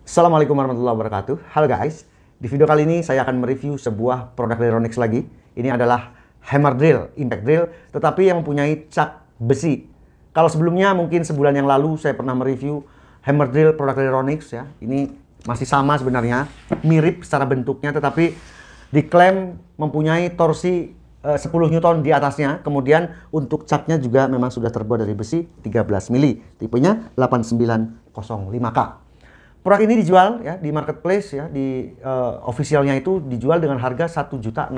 Assalamualaikum warahmatullahi wabarakatuh. Halo guys, di video kali ini saya akan mereview sebuah produk dari Ronix lagi. Ini adalah hammer drill, impact drill, tetapi yang mempunyai cak besi. Kalau sebelumnya mungkin sebulan yang lalu saya pernah mereview hammer drill produk dari Ronix ya. Ini masih sama sebenarnya, mirip secara bentuknya, tetapi diklaim mempunyai torsi 10 Newton di atasnya. Kemudian untuk caknya juga memang sudah terbuat dari besi 13 mili, tipenya 8905K. Produk ini dijual ya di marketplace ya, di officialnya itu dijual dengan harga 1.600.000.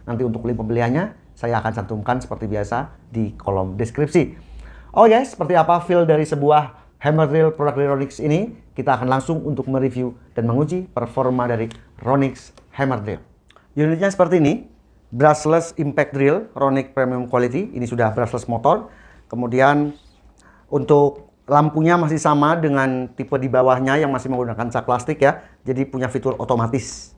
Nanti untuk link pembeliannya saya akan cantumkan seperti biasa di kolom deskripsi. Oh guys, seperti apa feel dari sebuah hammer drill produk dari Ronix ini? Kita akan langsung untuk mereview dan menguji performa dari Ronix hammer drill. Unitnya seperti ini, brushless impact drill Ronix premium quality. Ini sudah brushless motor. Kemudian untuk lampunya masih sama dengan tipe di bawahnya yang masih menggunakan cak plastik ya. Jadi punya fitur otomatis.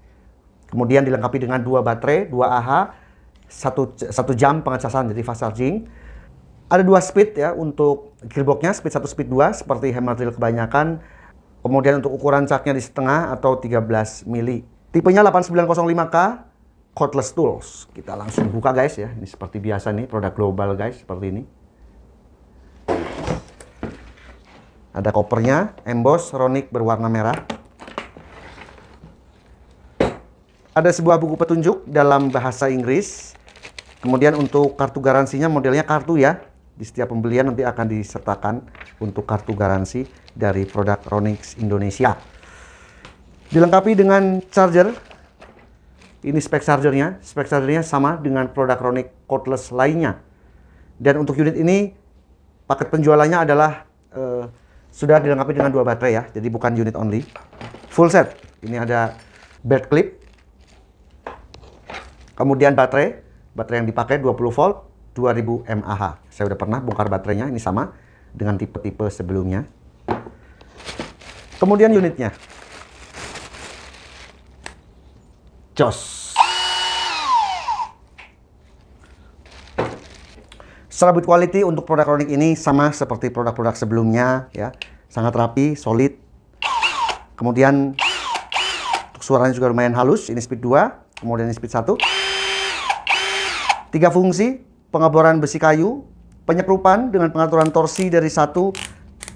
Kemudian dilengkapi dengan 2 baterai, 2 Ah, 1 jam pengecasan jadi fast charging. Ada 2 speed ya untuk gearboxnya, speed 1, speed 2 seperti hammer drill kebanyakan. Kemudian untuk ukuran caknya di setengah atau 13 mili. Tipenya 8905K, cordless tools. Kita langsung buka guys ya. Ini seperti biasa nih produk global guys, seperti ini. Ada kopernya, emboss Ronix berwarna merah. Ada sebuah buku petunjuk dalam bahasa Inggris. Kemudian untuk kartu garansinya modelnya kartu ya. Di setiap pembelian nanti akan disertakan untuk kartu garansi dari produk Ronix Indonesia. Dilengkapi dengan charger. Ini spek chargernya. Spek chargernya sama dengan produk Ronix cordless lainnya. Dan untuk unit ini paket penjualannya adalah sudah dilengkapi dengan 2 baterai ya, jadi bukan unit only. Full set. Ini ada belt clip. Kemudian baterai yang dipakai 20 volt, 2000 mAh. Saya udah pernah bongkar baterainya, ini sama dengan tipe-tipe sebelumnya. Kemudian unitnya. Jos. Secara build quality untuk produk Ronix ini sama seperti produk-produk sebelumnya ya, sangat rapi, solid. Kemudian untuk suaranya juga lumayan halus. Ini speed 2, kemudian ini speed 1. 3 fungsi, pengeboran besi kayu, penyekrupan dengan pengaturan torsi dari 1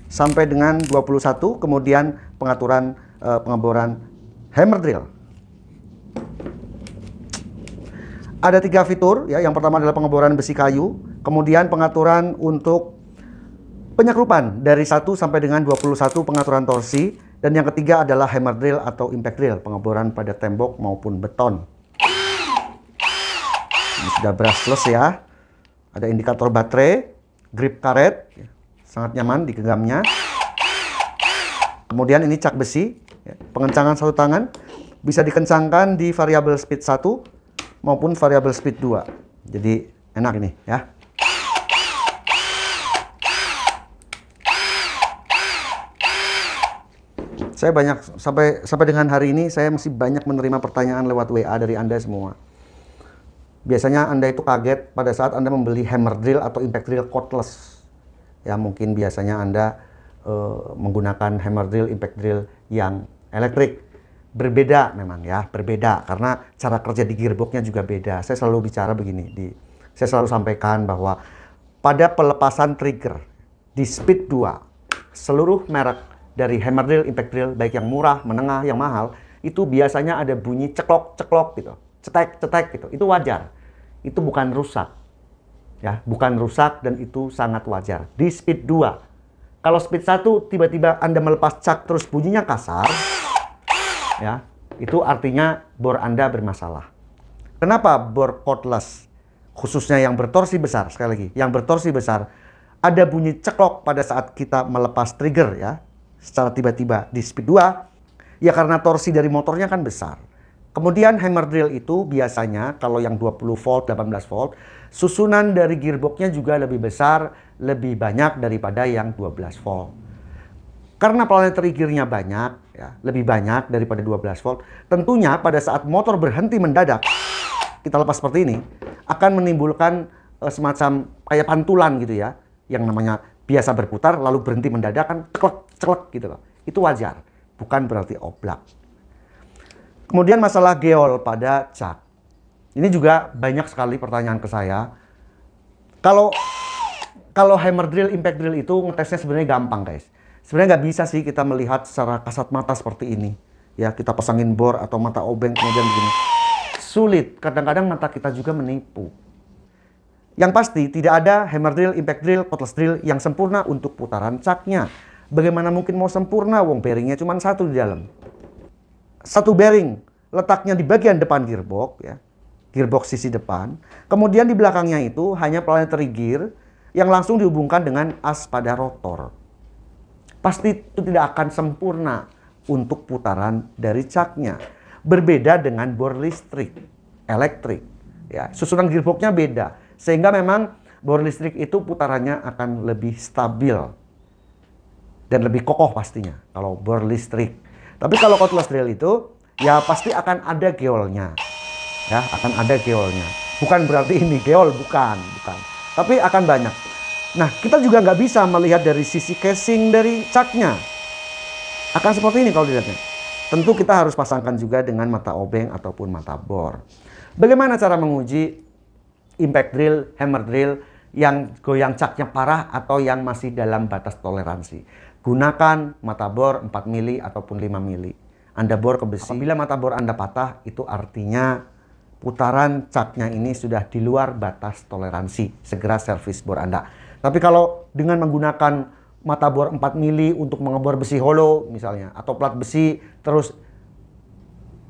sampai dengan 21, kemudian pengaturan pengeboran hammer drill. Ada 3 fitur ya. Yang pertama adalah pengeboran besi kayu, kemudian pengaturan untuk penyekrupan dari 1 sampai dengan 21 pengaturan torsi, dan yang ketiga adalah hammer drill atau impact drill, pengeboran pada tembok maupun beton. Ini sudah brushless ya. Ada indikator baterai, grip karet, sangat nyaman digenggamnya. Kemudian ini cak besi, pengencangan 1 tangan, bisa dikencangkan di variabel speed 1 maupun variabel speed 2. Jadi enak ini ya. Saya banyak sampai dengan hari ini saya masih banyak menerima pertanyaan lewat WA dari Anda semua. Biasanya Anda itu kaget pada saat Anda membeli hammer drill atau impact drill cordless. Ya mungkin biasanya Anda menggunakan hammer drill, impact drill yang elektrik. Berbeda memang ya, berbeda karena cara kerja di gearboxnya juga beda. Saya selalu bicara begini, saya selalu sampaikan bahwa pada pelepasan trigger di speed 2, seluruh merek dari hammer drill, impact drill, baik yang murah, menengah, yang mahal, itu biasanya ada bunyi ceklok-ceklok gitu, cetek-cetek gitu. Itu wajar. Itu bukan rusak. Ya, bukan rusak dan itu sangat wajar. Di speed 2. Kalau speed 1 tiba-tiba Anda melepas cak terus bunyinya kasar, ya, itu artinya bor Anda bermasalah. Kenapa bor cordless, khususnya yang bertorsi besar, sekali lagi, yang bertorsi besar, ada bunyi ceklok pada saat kita melepas trigger ya, secara tiba-tiba di speed 2, ya karena torsi dari motornya kan besar. Kemudian hammer drill itu biasanya kalau yang 20 volt, 18 volt, susunan dari gearboxnya juga lebih besar, lebih banyak daripada yang 12 volt. Karena planetary gear-nya banyak, ya, lebih banyak daripada 12 volt, tentunya pada saat motor berhenti mendadak, kita lepas seperti ini, akan menimbulkan semacam kayak pantulan gitu ya, yang namanya biasa berputar lalu berhenti mendadak kan ceklek-ceklek gitu loh. Itu wajar. bukan berarti oblak. Kemudian masalah geol pada cak. Ini juga banyak sekali pertanyaan ke saya. Kalau hammer drill, impact drill itu ngetesnya sebenarnya gampang guys. Sebenarnya nggak bisa sih kita melihat secara kasat mata seperti ini. Ya, kita pasangin bor atau mata obeng kemudian begini. Sulit, kadang-kadang mata kita juga menipu. Yang pasti tidak ada hammer drill, impact drill, cordless drill yang sempurna untuk putaran caknya. Bagaimana mungkin mau sempurna, wong bearingnya cuma satu di dalam. Satu bearing letaknya di bagian depan gearbox, ya, gearbox sisi depan. Kemudian di belakangnya itu hanya planetary gear yang langsung dihubungkan dengan as pada rotor. Pasti itu tidak akan sempurna untuk putaran dari caknya. Berbeda dengan bor listrik, elektrik. Ya, susunan gearboxnya beda, sehingga memang bor listrik itu putarannya akan lebih stabil dan lebih kokoh pastinya kalau bor listrik. Tapi kalau cordless drill itu ya pasti akan ada geolnya. Ya, akan ada geolnya. Bukan berarti ini geol, bukan. Tapi akan banyak. Nah, kita juga nggak bisa melihat dari sisi casing dari caknya. Akan seperti ini kalau dilihatnya. Tentu kita harus pasangkan juga dengan mata obeng ataupun mata bor. Bagaimana cara menguji impact drill, hammer drill yang goyang caknya parah atau yang masih dalam batas toleransi? Gunakan mata bor 4 mili ataupun 5 mili. Anda bor ke besi. Apabila mata bor Anda patah, itu artinya putaran caknya ini sudah di luar batas toleransi. Segera servis bor Anda. Tapi kalau dengan menggunakan mata bor 4 mili untuk mengebor besi hollow misalnya, atau plat besi terus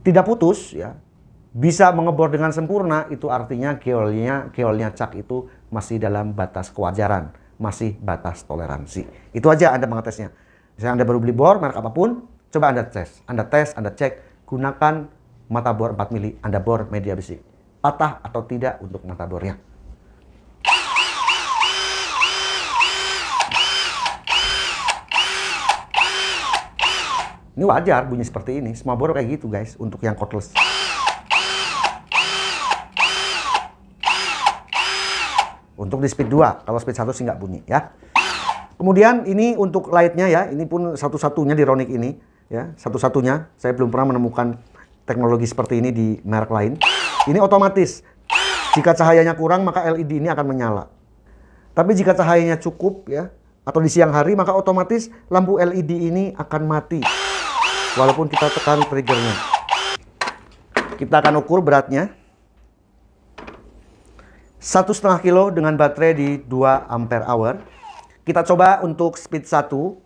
tidak putus, ya, bisa mengebor dengan sempurna, itu artinya geolnya cak itu masih dalam batas kewajaran, masih batas toleransi. Itu aja Anda mengetesnya. Misalnya Anda baru beli bor merek apapun, coba Anda tes, Anda cek, gunakan mata bor 4 mili, Anda bor media besi. Patah atau tidak untuk mata bornya. Ini wajar bunyi seperti ini, semua bor kayak gitu guys, untuk yang cordless. Untuk di speed 2, kalau speed 1 sih nggak bunyi ya. Kemudian ini untuk lightnya ya, ini pun satu-satunya di Ronic ini ya, satu-satunya. Saya belum pernah menemukan teknologi seperti ini di merek lain. Ini otomatis. Jika cahayanya kurang maka LED ini akan menyala. Tapi jika cahayanya cukup ya, atau di siang hari maka otomatis lampu LED ini akan mati. Walaupun kita tekan triggernya. Kita akan ukur beratnya. 1,5 kilo dengan baterai di 2 ampere hour. Kita coba untuk speed 1.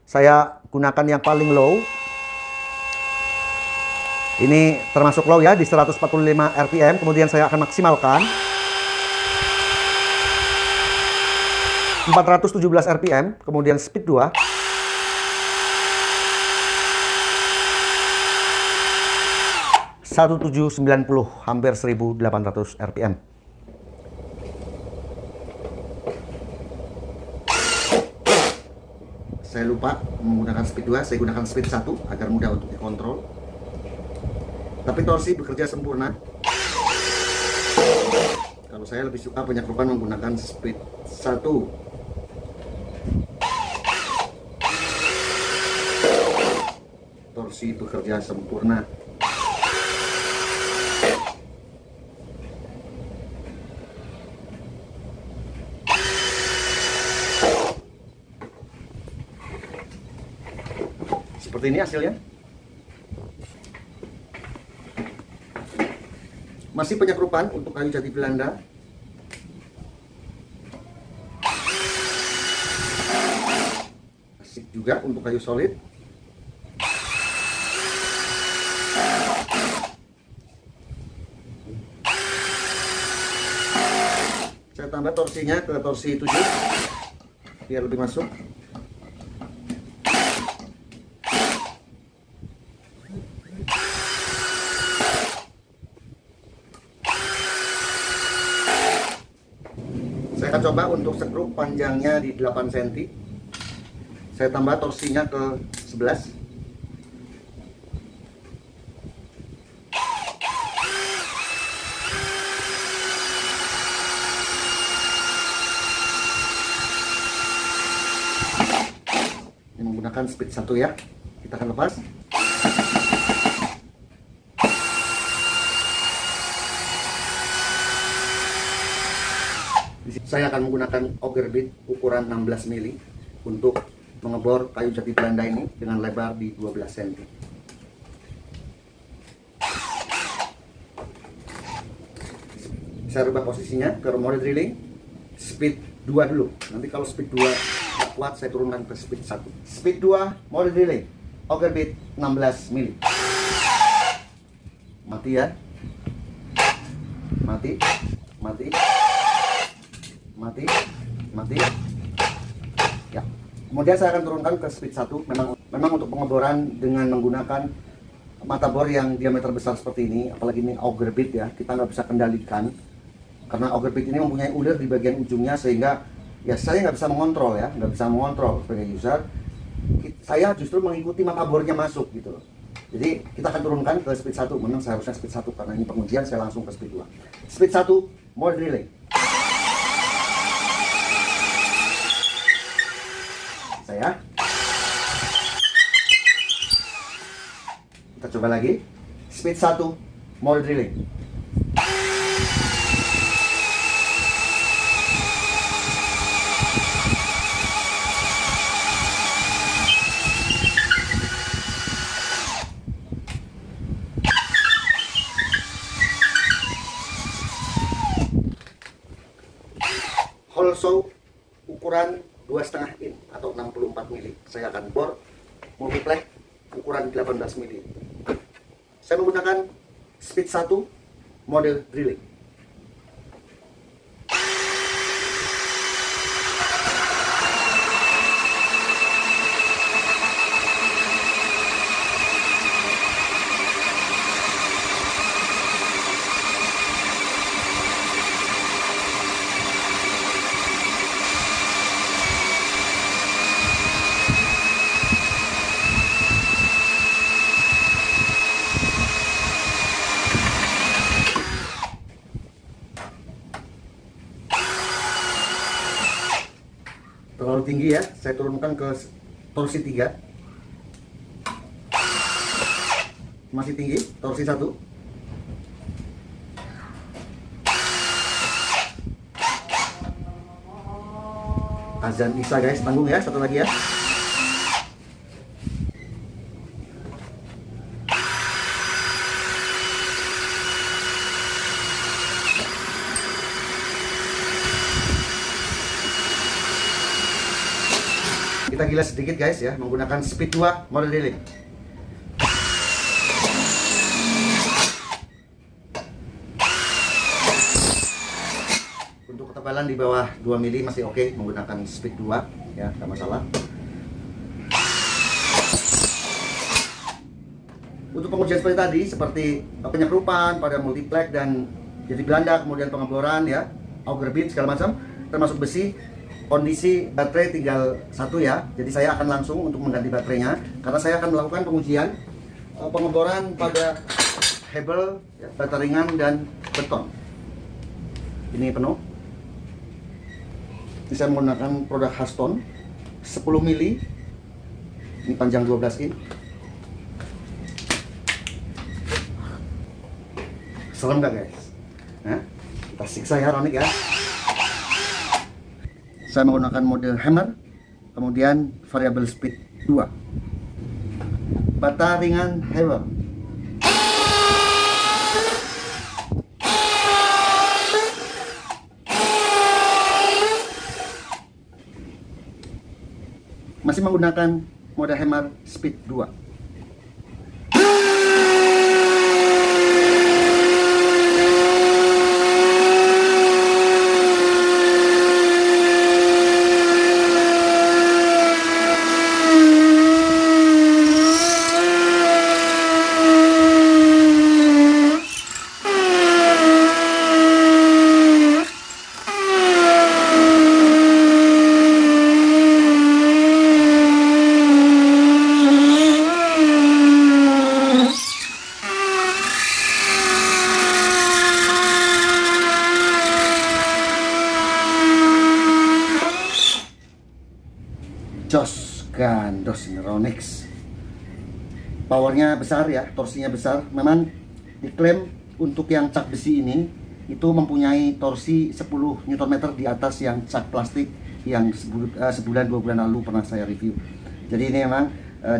Saya gunakan yang paling low. Ini termasuk low ya, di 145 rpm. Kemudian saya akan maksimalkan 417 rpm. Kemudian speed 2. 1790, hampir 1800 rpm. Saya lupa menggunakan speed 2, saya gunakan speed 1 agar mudah untuk dikontrol. Tapi torsi bekerja sempurna. Kalau saya lebih suka penyakrupan menggunakan speed 1. Torsi bekerja sempurna. Seperti ini hasilnya. Masih penyakrupan untuk kayu jati Belanda. Asik juga untuk kayu solid. Saya tambah torsinya ke torsi 7 biar lebih masuk. Saya akan coba untuk skrup panjangnya di 8 cm. Saya tambah torsinya ke 11. Ini menggunakan speed 1 ya. Kita akan lepas. saya akan menggunakan auger bit ukuran 16 mili untuk mengebor kayu jati Belanda ini dengan lebar di 12 cm. Saya rubah posisinya ke mode drilling speed 2 dulu. Nanti kalau speed 2 tidak kuat, saya turunkan ke speed 1. Speed 2 mode drilling, auger bit 16 mili. Mati ya. Mati. Mati. Mati. Mati. Ya. Kemudian saya akan turunkan ke speed 1. Memang untuk pengeboran dengan menggunakan mata bor yang diameter besar seperti ini, apalagi ini auger bit ya, kita nggak bisa kendalikan. Karena auger bit ini mempunyai ulir di bagian ujungnya, sehingga ya saya nggak bisa mengontrol ya, nggak bisa mengontrol sebagai user. Saya justru mengikuti mata bornya masuk gitu loh. Jadi kita akan turunkan ke speed 1. Memang seharusnya speed 1 karena ini pengujian, saya langsung ke speed 2. Speed 1 mode drilling. Saya. Kita coba lagi. Speed 1 mode drilling. Hole saw ukuran 2,5 in atau 64 mili. Saya akan bor multiplex ukuran 18 mili. Saya menggunakan speed 1 mode drilling. Terlalu tinggi ya, saya turunkan ke torsi 3. Masih tinggi, torsi 1. Azan Isya guys, tanggung ya, satu lagi ya. Kita gilas sedikit guys ya, menggunakan speed 2 mode drilling. Untuk ketebalan di bawah 2 mili masih oke menggunakan speed 2 ya, tidak masalah. Untuk pengujian seperti tadi, seperti penyekrupan pada multiplex dan jati Belanda, kemudian pengeboran ya, auger bit segala macam, termasuk besi. Kondisi baterai tinggal 1 ya, jadi saya akan langsung untuk mengganti baterainya karena saya akan melakukan pengujian pengeboran pada hebel, ya, bata ringan dan beton. Ini penuh. Ini saya menggunakan produk Haston 10 mili. Ini panjang 12 in. Serem nggak guys? Nah, kita siksa ya Ronik ya. Saya menggunakan mode hammer, kemudian variable speed 2. Bata ringan hebel. Masih menggunakan mode hammer speed 2. Jos gandos ini Ronix. Powernya besar ya, torsinya besar. Memang diklaim untuk yang cak besi ini itu mempunyai torsi 10 Nm di atas yang cat plastik yang sebulan 2 bulan lalu pernah saya review. Jadi ini memang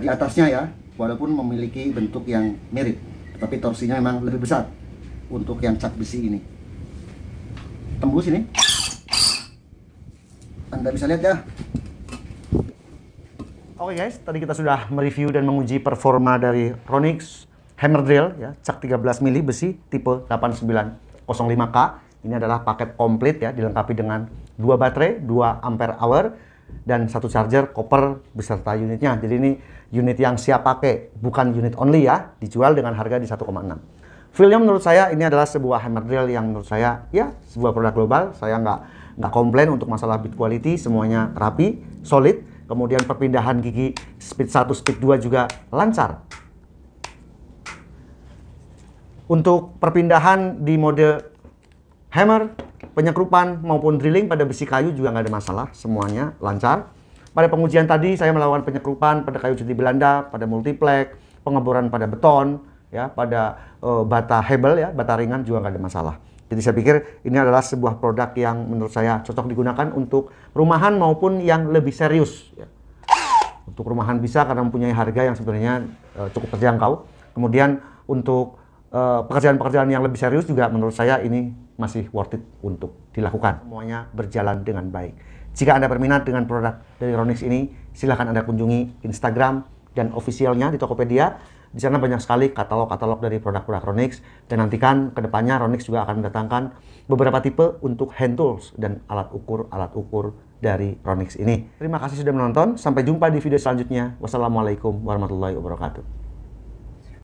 di atasnya ya, walaupun memiliki bentuk yang mirip, tapi torsinya memang lebih besar untuk yang cat besi ini. Tembus ini, Anda bisa lihat ya. Oke guys, tadi kita sudah mereview dan menguji performa dari Ronix Hammer Drill ya, cak 13 mili besi tipe 8905K. Ini adalah paket komplit ya, dilengkapi dengan 2 baterai, 2 ampere hour, dan 1 charger copper beserta unitnya. Jadi ini unit yang siap pakai, bukan unit only ya, dijual dengan harga di 1,6. Feel-nya menurut saya ini adalah sebuah hammer drill yang menurut saya ya sebuah produk global. Saya nggak komplain untuk masalah build quality, semuanya rapi, solid. Kemudian perpindahan gigi speed 1, speed 2 juga lancar. Untuk perpindahan di mode hammer, penyekrupan maupun drilling pada besi kayu juga nggak ada masalah, semuanya lancar. Pada pengujian tadi saya melakukan penyekrupan pada kayu jati Belanda, pada multiplex, pengeboran pada beton, ya, pada bata hebel ya, bata ringan juga nggak ada masalah. Jadi saya pikir ini adalah sebuah produk yang menurut saya cocok digunakan untuk rumahan maupun yang lebih serius. Ya. Untuk rumahan bisa karena mempunyai harga yang sebenarnya cukup terjangkau. Kemudian untuk pekerjaan-pekerjaan yang lebih serius juga menurut saya ini masih worth it untuk dilakukan. Semuanya berjalan dengan baik. Jika Anda berminat dengan produk dari Ronix ini, silahkan Anda kunjungi Instagram dan officialnya di Tokopedia. Di sana banyak sekali katalog-katalog dari produk-produk Ronix, dan nantikan kedepannya Ronix juga akan mendatangkan beberapa tipe untuk hand tools dan alat ukur dari Ronix ini. Terima kasih sudah menonton, sampai jumpa di video selanjutnya. Wassalamualaikum warahmatullahi wabarakatuh.